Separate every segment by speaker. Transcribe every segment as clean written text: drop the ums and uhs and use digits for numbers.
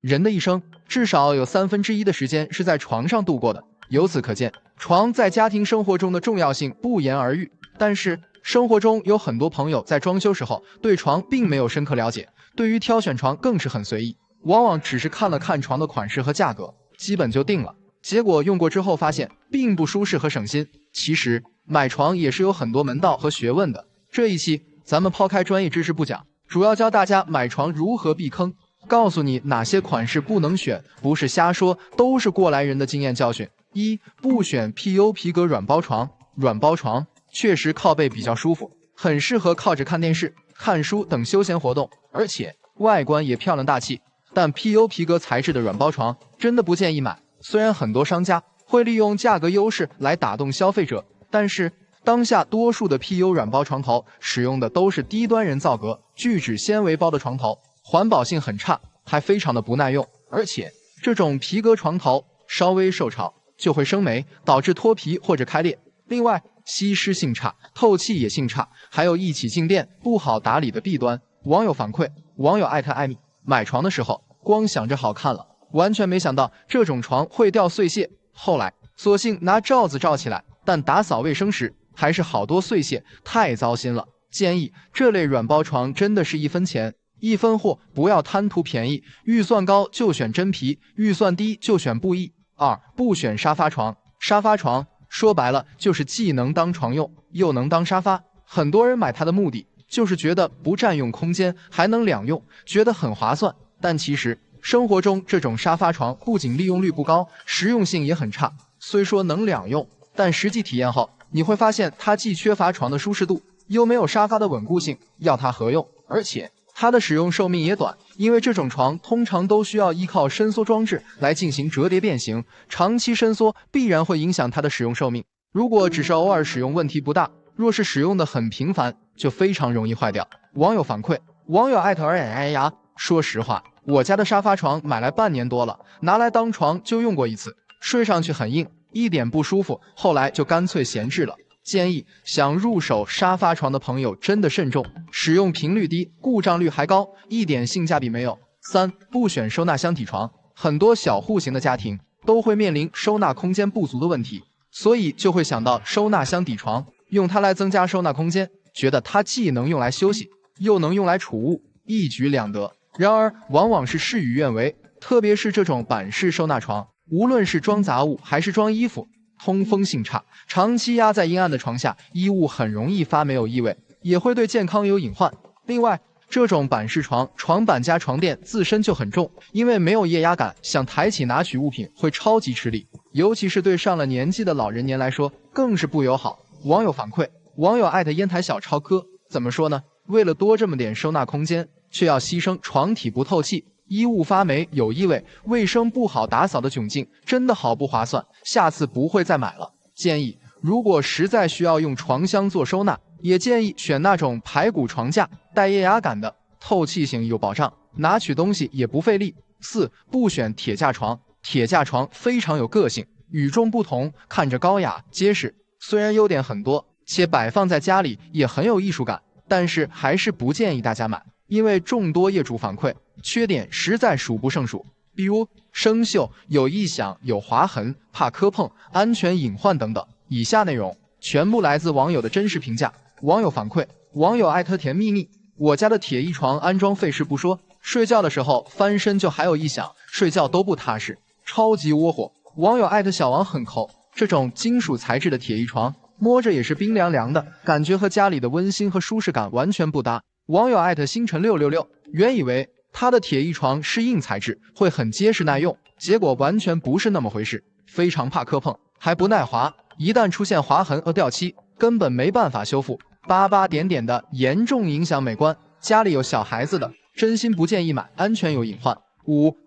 Speaker 1: 人的一生至少有1/3的时间是在床上度过的，由此可见，床在家庭生活中的重要性不言而喻。但是，生活中有很多朋友在装修时候对床并没有深刻了解，对于挑选床更是很随意，往往只是看了看床的款式和价格，基本就定了。结果用过之后发现并不舒适和省心。其实买床也是有很多门道和学问的。这一期咱们抛开专业知识不讲，主要教大家买床如何避坑，告诉你哪些款式不能选，不是瞎说，都是过来人的经验教训。不选 PU 皮革软包床。软包床确实靠背比较舒服，很适合靠着看电视、看书等休闲活动，而且外观也漂亮大气。但 PU 皮革材质的软包床真的不建议买。虽然很多商家会利用价格优势来打动消费者，但是当下多数的 PU 软包床头使用的都是低端人造革聚酯纤维包的床头，环保性很差，还非常的不耐用。而且这种皮革床头稍微受潮就会生霉，导致脱皮或者开裂。另外，吸湿性差，透气也性差，还有一起静电不好打理的弊端。网友反馈，网友艾特艾米买床的时候光想着好看了，完全没想到这种床会掉碎屑，后来索性拿罩子罩起来，但打扫卫生时还是好多碎屑，太糟心了。建议这类软包床真的是一分钱一分货，不要贪图便宜，预算高就选真皮，预算低就选布艺。不选沙发床。沙发床说白了就是既能当床用，又能当沙发。很多人买它的目的就是觉得不占用空间，还能两用，觉得很划算。但其实生活中这种沙发床不仅利用率不高，实用性也很差。虽说能两用，但实际体验后你会发现它既缺乏床的舒适度，又没有沙发的稳固性，要它何用？而且它的使用寿命也短，因为这种床通常都需要依靠伸缩装置来进行折叠变形，长期伸缩必然会影响它的使用寿命。如果只是偶尔使用问题不大，若是使用的很频繁，就非常容易坏掉。网友反馈，网友艾特哎呀，说实话，我家的沙发床买来半年多了，拿来当床就用过一次，睡上去很硬，一点不舒服，后来就干脆闲置了。建议想入手沙发床的朋友真的慎重，使用频率低，故障率还高，一点性价比没有。不选收纳箱体床。很多小户型的家庭都会面临收纳空间不足的问题，所以就会想到收纳箱底床，用它来增加收纳空间，觉得它既能用来休息，又能用来储物，一举两得。然而往往是事与愿违，特别是这种板式收纳床，无论是装杂物还是装衣服，通风性差，长期压在阴暗的床下，衣物很容易发霉有异味，也会对健康有隐患。另外，这种板式床，床板加床垫自身就很重，因为没有液压感，想抬起拿取物品会超级吃力，尤其是对上了年纪的老人年来说更是不友好。网友反馈，网友艾特烟台小超哥，怎么说呢？为了多这么点收纳空间，却要牺牲床体不透气，衣物发霉有异味，卫生不好打扫的窘境，真的好不划算，下次不会再买了。建议如果实在需要用床箱做收纳，也建议选那种排骨床架，带液压感的，透气性有保障，拿取东西也不费力。不选铁架床。铁架床非常有个性，与众不同，看着高雅结实，虽然优点很多，且摆放在家里也很有艺术感，但是还是不建议大家买，因为众多业主反馈，缺点实在数不胜数，比如生锈、有异响、有划痕、怕磕碰、安全隐患等等。以下内容全部来自网友的真实评价。网友反馈，网友艾特甜蜜蜜，我家的铁艺床安装费时不说，睡觉的时候翻身就还有异响，睡觉都不踏实，超级窝火。网友艾特小王很抠，这种金属材质的铁艺床摸着也是冰凉凉的，感觉和家里的温馨和舒适感完全不搭。网友艾特星辰666，原以为他的铁艺床是硬材质，会很结实耐用，结果完全不是那么回事，非常怕磕碰，还不耐滑，一旦出现划痕和掉漆，根本没办法修复，疤疤点点的，严重影响美观。家里有小孩子的，真心不建议买，安全有隐患。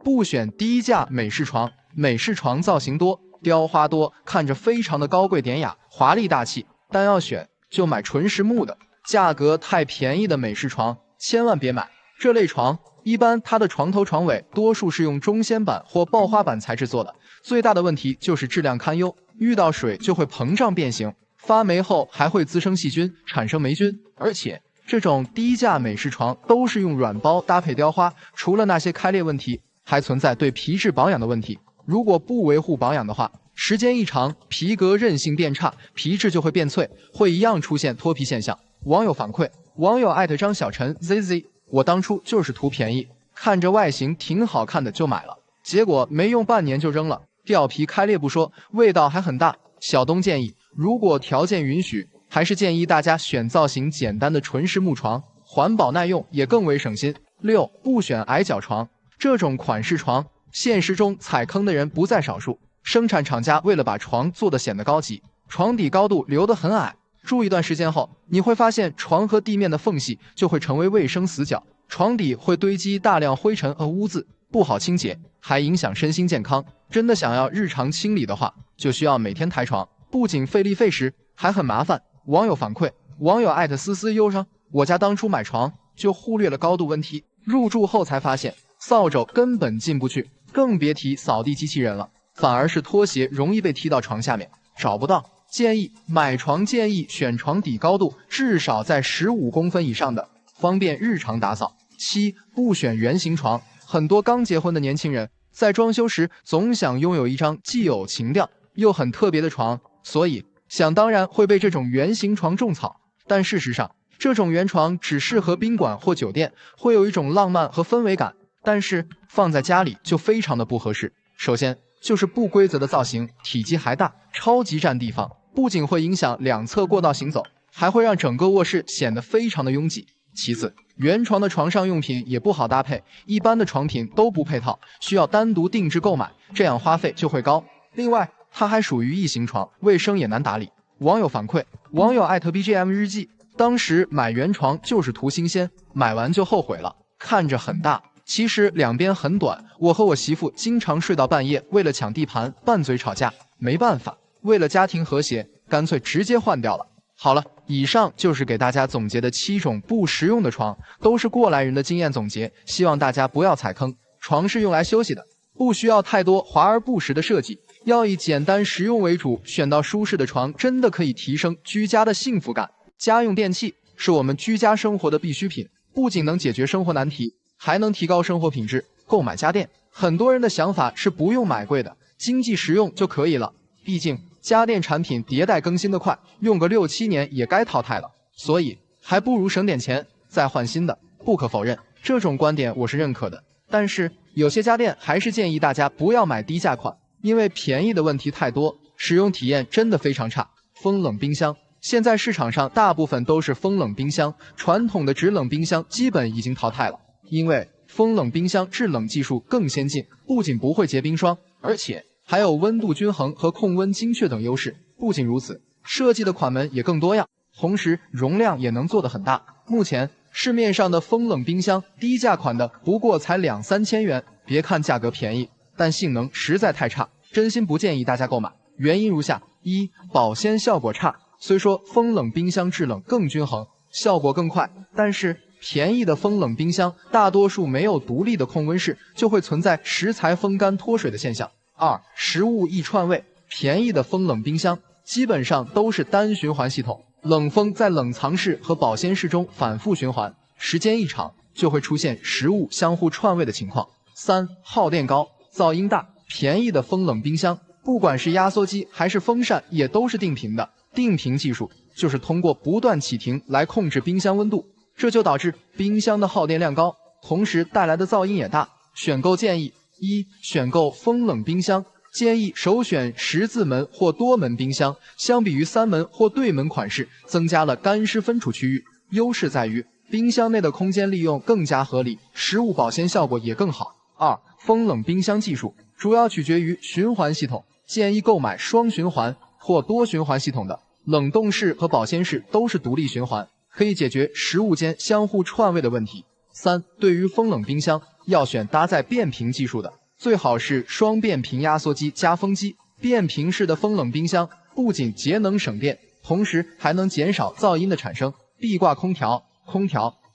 Speaker 1: 不选低价美式床。美式床造型多，雕花多，看着非常的高贵典雅、华丽大气，但要选就买纯实木的，价格太便宜的美式床千万别买。这类床一般它的床头床尾多数是用中纤板或爆花板材质做的，最大的问题就是质量堪忧，遇到水就会膨胀变形，发霉后还会滋生细菌，产生霉菌。而且这种低价美式床都是用软包搭配雕花，除了那些开裂问题，还存在对皮质保养的问题。如果不维护保养的话，时间一长，皮革韧性变差，皮质就会变脆，会一样出现脱皮现象。网友反馈，网友张小陈 ZZ， 我当初就是图便宜，看着外形挺好看的就买了，结果没用半年就扔了，掉皮开裂不说，味道还很大。小东建议，如果条件允许，还是建议大家选造型简单的纯实木床，环保耐用，也更为省心。6. 不选矮脚床，这种款式床，现实中踩坑的人不在少数。生产厂家为了把床做得显得高级，床底高度留得很矮。住一段时间后，你会发现床和地面的缝隙就会成为卫生死角，床底会堆积大量灰尘和污渍，不好清洁，还影响身心健康。真的想要日常清理的话，就需要每天抬床，不仅费力费时，还很麻烦。网友反馈，网友思思忧伤，我家当初买床就忽略了高度问题，入住后才发现扫帚根本进不去，更别提扫地机器人了，反而是拖鞋容易被踢到床下面，找不到。建议买床建议选床底高度至少在15公分以上的，方便日常打扫。7. 不选圆形床，很多刚结婚的年轻人在装修时总想拥有一张既有情调又很特别的床，所以想当然会被这种圆形床种草。但事实上，这种圆床只适合宾馆或酒店，会有一种浪漫和氛围感，但是放在家里就非常的不合适。首先就是不规则的造型，体积还大，超级占地方，不仅会影响两侧过道行走，还会让整个卧室显得非常的拥挤。其次，圆床的床上用品也不好搭配，一般的床品都不配套，需要单独定制购买，这样花费就会高。另外，它还属于异形床，卫生也难打理。网友反馈，网友BGM 日记，当时买圆床就是图新鲜，买完就后悔了，看着很大，其实两边很短，我和我媳妇经常睡到半夜，为了抢地盘拌嘴吵架，没办法，为了家庭和谐，干脆直接换掉了。好了，以上就是给大家总结的7种不实用的床，都是过来人的经验总结，希望大家不要踩坑。床是用来休息的，不需要太多华而不实的设计，要以简单实用为主，选到舒适的床真的可以提升居家的幸福感。家用电器是我们居家生活的必需品，不仅能解决生活难题，还能提高生活品质。购买家电，很多人的想法是不用买贵的，经济实用就可以了，毕竟家电产品迭代更新的快，用个6、7年也该淘汰了，所以还不如省点钱再换新的。不可否认，这种观点我是认可的，但是有些家电还是建议大家不要买低价款，因为便宜的问题太多，使用体验真的非常差。风冷冰箱，现在市场上大部分都是风冷冰箱，传统的制冷冰箱基本已经淘汰了，因为风冷冰箱制冷技术更先进，不仅不会结冰霜，而且还有温度均衡和控温精确等优势。不仅如此，设计的款门也更多样，同时容量也能做得很大。目前市面上的风冷冰箱低价款的不过才2、3千元，别看价格便宜，但性能实在太差，真心不建议大家购买。原因如下：1. 保鲜效果差，虽说风冷冰箱制冷更均衡，效果更快，但是便宜的风冷冰箱大多数没有独立的控温室，就会存在食材风干脱水的现象。2. 食物易串味，便宜的风冷冰箱基本上都是单循环系统，冷风在冷藏室和保鲜室中反复循环，时间一长就会出现食物相互串味的情况。3. 耗电高，噪音大，便宜的风冷冰箱不管是压缩机还是风扇也都是定频的，定频技术就是通过不断启停来控制冰箱温度，这就导致冰箱的耗电量高，同时带来的噪音也大。选购建议：1. 选购风冷冰箱，建议首选10字门或多门冰箱，相比于3门或对门款式，增加了干湿分储区域，优势在于冰箱内的空间利用更加合理，食物保鲜效果也更好。2. 风冷冰箱技术主要取决于循环系统，建议购买双循环或多循环系统的，冷冻室和保鲜室都是独立循环，可以解决食物间相互串味的问题。3. 对于风冷冰箱，要选搭载变频技术的，最好是双变频压缩机加风机。变频式的风冷冰箱不仅节能省电，同时还能减少噪音的产生。壁挂空调，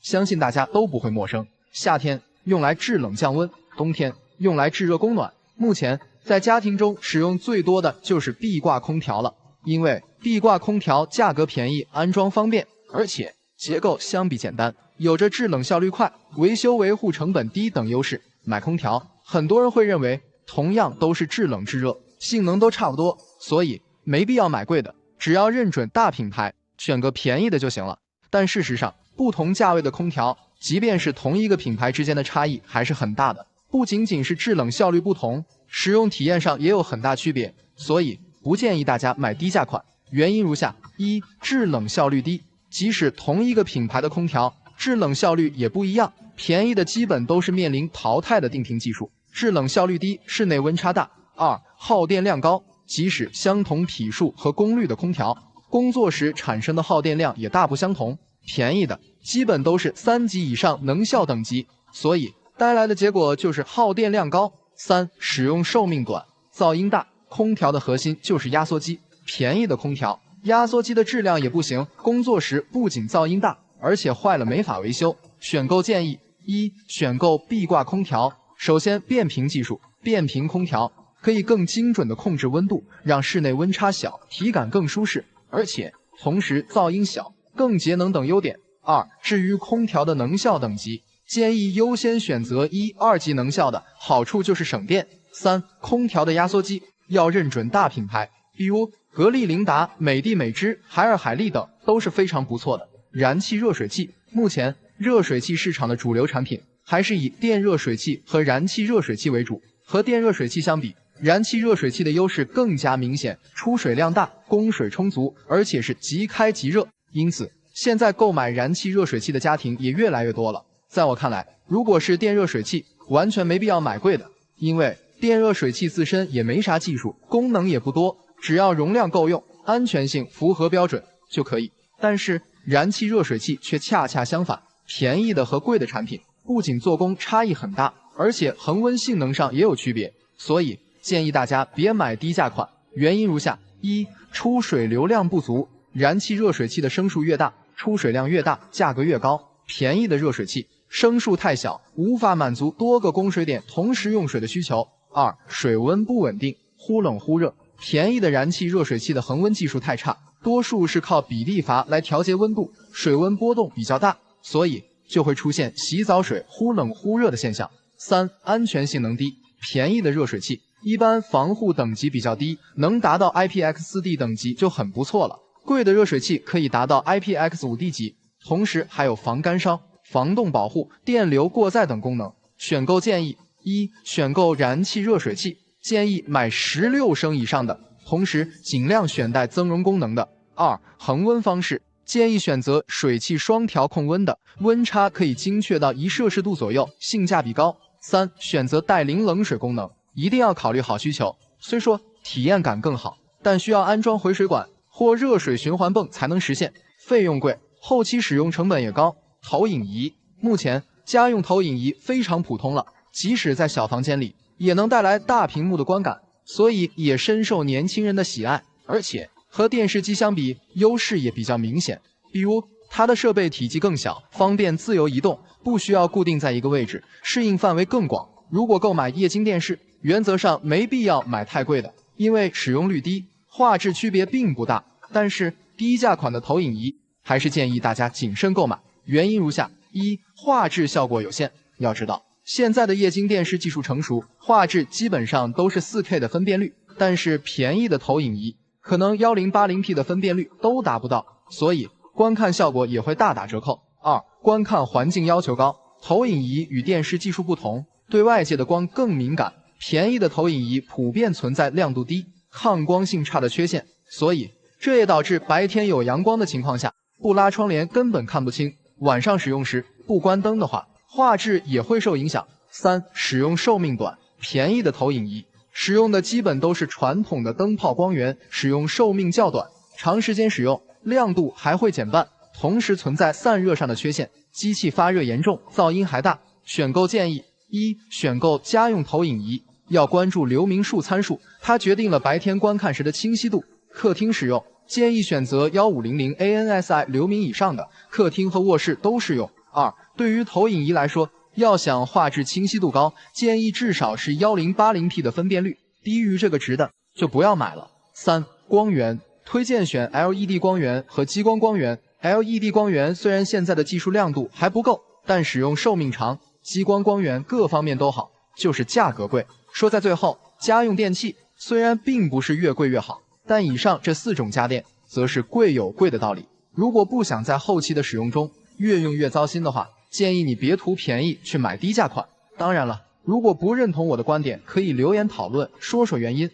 Speaker 1: 相信大家都不会陌生，夏天用来制冷降温，冬天用来制热供暖。目前在家庭中使用最多的就是壁挂空调了，因为壁挂空调价格便宜，安装方便，而且结构相比简单，有着制冷效率快、维修维护成本低等优势。买空调，很多人会认为同样都是制冷制热，性能都差不多，所以没必要买贵的，只要认准大品牌，选个便宜的就行了。但事实上，不同价位的空调，即便是同一个品牌之间的差异还是很大的，不仅仅是制冷效率不同，使用体验上也有很大区别，所以不建议大家买低价款。原因如下：一、制冷效率低，即使同一个品牌的空调，制冷效率也不一样。便宜的基本都是面临淘汰的定频技术，制冷效率低，室内温差大。二、耗电量高，即使相同匹数和功率的空调，工作时产生的耗电量也大不相同。便宜的基本都是3级以上能效等级，所以带来的结果就是耗电量高。三、使用寿命短，噪音大。空调的核心就是压缩机，便宜的空调压缩机的质量也不行，工作时不仅噪音大，而且坏了没法维修。选购建议：一、选购壁挂空调。首先，变频技术，变频空调可以更精准地控制温度，让室内温差小，体感更舒适，而且同时噪音小，更节能等优点。二、至于空调的能效等级，建议优先选择1、2级能效的，好处就是省电。三、空调的压缩机要认准大品牌，比如格力琳达、美的美知、海尔海力等都是非常不错的。燃气热水器，目前热水器市场的主流产品还是以电热水器和燃气热水器为主。和电热水器相比，燃气热水器的优势更加明显，出水量大，供水充足，而且是即开即热。因此，现在购买燃气热水器的家庭也越来越多了。在我看来，如果是电热水器，完全没必要买贵的，因为电热水器自身也没啥技术，功能也不多，只要容量够用，安全性符合标准就可以。但是燃气热水器却恰恰相反，便宜的和贵的产品不仅做工差异很大，而且恒温性能上也有区别，所以建议大家别买低价款。原因如下：一、出水流量不足，燃气热水器的升数越大，出水量越大，价格越高。便宜的热水器升数太小，无法满足多个供水点同时用水的需求。二、水温不稳定，忽冷忽热，便宜的燃气热水器的恒温技术太差，多数是靠比例阀来调节温度，水温波动比较大，所以就会出现洗澡水忽冷忽热的现象。三、安全性能低，便宜的热水器一般防护等级比较低，能达到 IPX4D 等级就很不错了。贵的热水器可以达到 IPX5D 级，同时还有防干烧、防冻保护、电流过载等功能。选购建议：一、选购燃气热水器，建议买16升以上的，同时尽量选带增容功能的。二、恒温方式，建议选择水汽双调控温的，温差可以精确到1摄氏度左右，性价比高。三、选择带零冷水功能，一定要考虑好需求。虽说体验感更好，但需要安装回水管或热水循环泵才能实现，费用贵，后期使用成本也高。投影仪，目前家用投影仪非常普通了，即使在小房间里也能带来大屏幕的观感，所以也深受年轻人的喜爱。而且和电视机相比，优势也比较明显，比如它的设备体积更小，方便自由移动，不需要固定在一个位置，适应范围更广。如果购买液晶电视，原则上没必要买太贵的，因为使用率低，画质区别并不大。但是低价款的投影仪还是建议大家谨慎购买，原因如下：一、画质效果有限。要知道，现在的液晶电视技术成熟，画质基本上都是4K 的分辨率，但是便宜的投影仪可能1080P 的分辨率都达不到，所以观看效果也会大打折扣。二、观看环境要求高，投影仪与电视技术不同，对外界的光更敏感，便宜的投影仪普遍存在亮度低、抗光性差的缺陷，所以这也导致白天有阳光的情况下，不拉窗帘根本看不清，晚上使用时不关灯的话，画质也会受影响。三、使用寿命短，便宜的投影仪使用的基本都是传统的灯泡光源，使用寿命较短，长时间使用亮度还会减半，同时存在散热上的缺陷，机器发热严重，噪音还大。选购建议：一、选购家用投影仪，要关注流明数参数，它决定了白天观看时的清晰度。客厅使用建议选择1500 ANSI 流明以上的，客厅和卧室都适用。二、对于投影仪来说，要想画质清晰度高，建议至少是1080P 的分辨率，低于这个值的就不要买了。三、光源，推荐选 LED 光源和激光光源。LED 光源虽然现在的技术亮度还不够，但使用寿命长，激光光源各方面都好，就是价格贵。说在最后，家用电器虽然并不是越贵越好，但以上这4种家电则是贵有贵的道理。如果不想在后期的使用中越用越糟心的话，建议你别图便宜去买低价款。当然了，如果不认同我的观点，可以留言讨论，说说原因。